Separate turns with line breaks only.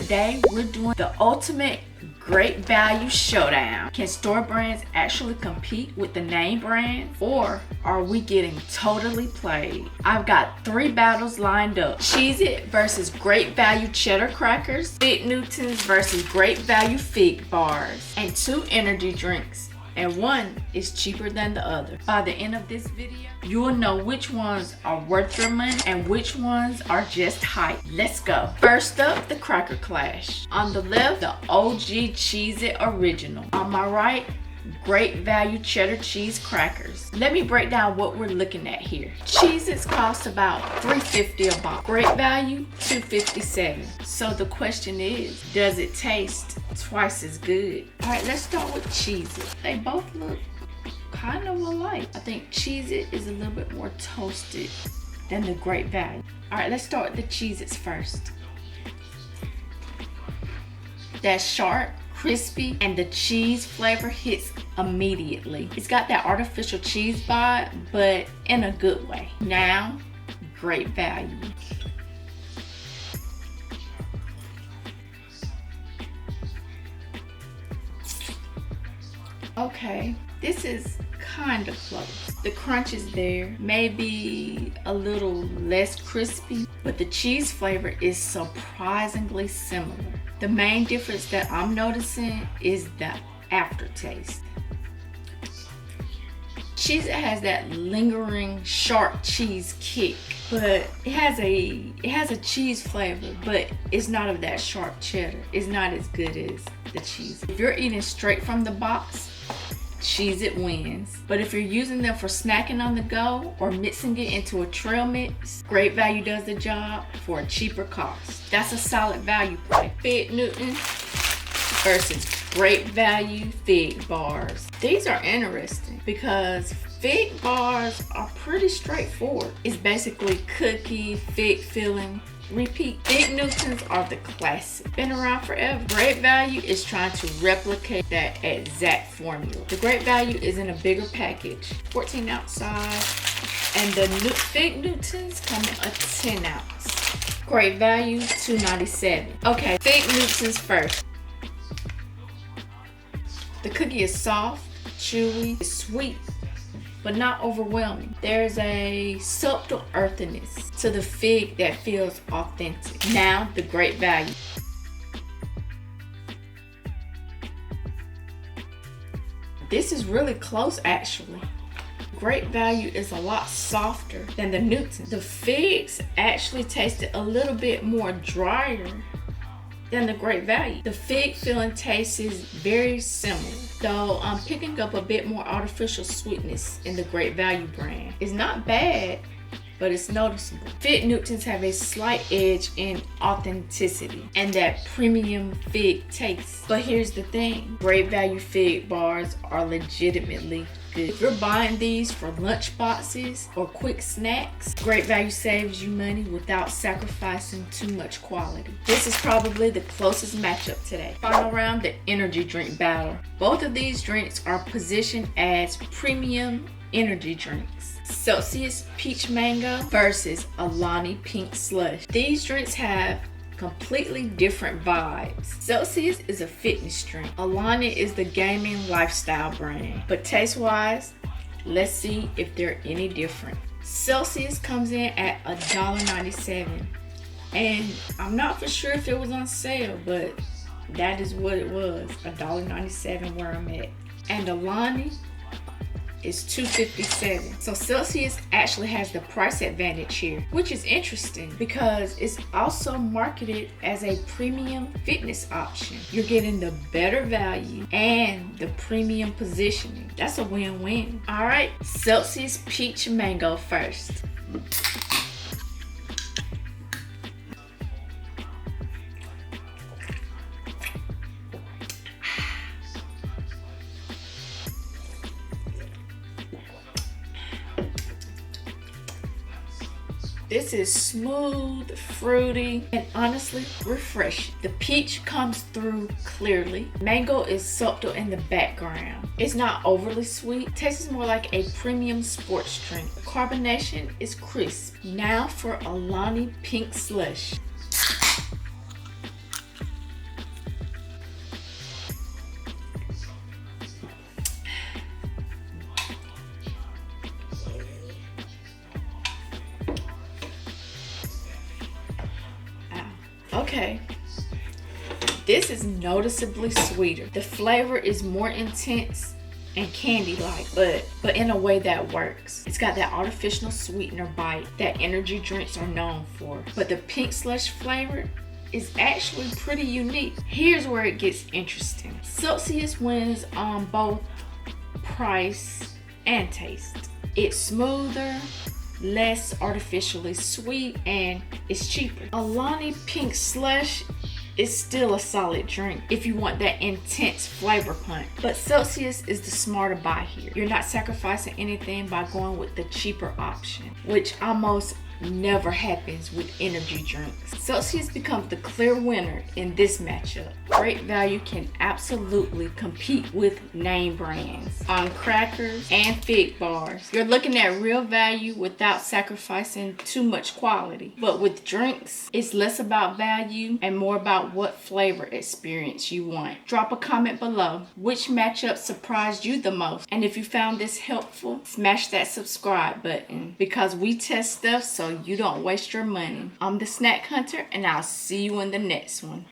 Today we're doing the ultimate great value showdown. Can store brands actually compete with the name brands, or are we getting totally played? I've got 3 battles lined up. Cheez-It versus great value cheddar crackers, Fig Newtons versus great value fig bars, and 2 energy drinks, and one is cheaper than the other. By the end of this video, you will know which ones are worth your money and which ones are just hype. Let's go. First up, the cracker clash. On the left, the OG Cheez-It original. On my right, great value cheddar cheese crackers. Let me break down what we're looking at here. Cheez-Its cost about $3.50 a box. Great value, $2.57. So the question is, does it taste twice as good? All right, let's start with Cheez-It. They both look kind of alike. I think Cheez-It is a little bit more toasted than the great value. All right, let's start with the Cheez-Its first. That's sharp, crispy, and the cheese flavor hits immediately. It's got that artificial cheese vibe, but in a good way. Now, great value. Okay, this is kind of close. The crunch is there, maybe a little less crispy, but the cheese flavor is surprisingly similar. The main difference that I'm noticing is the aftertaste. Cheez-It has that lingering sharp cheese kick, but it has a cheese flavor, but it's not of that sharp cheddar. It's not as good as the cheese. If you're eating straight from the box, Cheez-It wins. But if you're using them for snacking on the go or mixing it into a trail mix, great value does the job for a cheaper cost. That's a solid value play. Fig Newton versus great value fig bars. These are interesting because fig bars are pretty straightforward. It's basically cookie, fig filling, repeat. Fig Newtons are the classic. Been around forever. Great value is trying to replicate that exact formula. The great value is in a bigger package, 14 ounce size, and the Fig Newtons come in a 10 ounce. Great value, $2.97. Okay, Fig Newtons first. The cookie is soft, chewy, it's sweet, but not overwhelming. There's a subtle earthiness to the fig that feels authentic. Now, the great value. This is really close actually. Great value is a lot softer than the Newton. The figs actually tasted a little bit more drier than the great value. The fig filling taste is very similar, though I'm picking up a bit more artificial sweetness in the great value brand. It's not bad, but it's noticeable. Fig Newtons have a slight edge in authenticity and that premium fig taste. But here's the thing, great value fig bars are legitimately good. If you're buying these for lunch boxes or quick snacks, great value saves you money without sacrificing too much quality. This is probably the closest matchup today. Final round, the energy drink battle. Both of these drinks are positioned as premium energy drinks. Celsius Peach Mango versus Alani Pink Slush. These drinks have completely different vibes. Celsius is a fitness drink. Alani is the gaming lifestyle brand. But taste-wise, let's see if they're any different. Celsius comes in at $1.97. And I'm not for sure if it was on sale, but that is what it was. $1.97 where I'm at. And Alani is $2.57. So Celsius actually has the price advantage here, which is interesting because it's also marketed as a premium fitness option. You're getting the better value and the premium positioning. That's a win-win. All right, Celsius Peach Mango first. This is smooth, fruity, and honestly refreshing. The peach comes through clearly. Mango is subtle in the background. It's not overly sweet. Tastes more like a premium sports drink. The carbonation is crisp. Now for Alani Pink Slush. Okay, this is noticeably sweeter. The flavor is more intense and candy-like, but in a way that works. It's got that artificial sweetener bite that energy drinks are known for. But the pink slush flavor is actually pretty unique. Here's where it gets interesting. Celsius wins on both price and taste. It's smoother, less artificially sweet, and it's cheaper. Alani Pink Slush is still a solid drink if you want that intense flavor punch. But Celsius is the smarter buy here. You're not sacrificing anything by going with the cheaper option, which almost never happens with energy drinks. Celsius becomes the clear winner in this matchup. Great Value can absolutely compete with name brands on crackers and fig bars. You're looking at real value without sacrificing too much quality. But with drinks, it's less about value and more about what flavor experience you want. Drop a comment below. Which matchup surprised you the most? And if you found this helpful, smash that subscribe button because we test stuff so you don't waste your money. I'm the Snack Hunter, and I'll see you in the next one.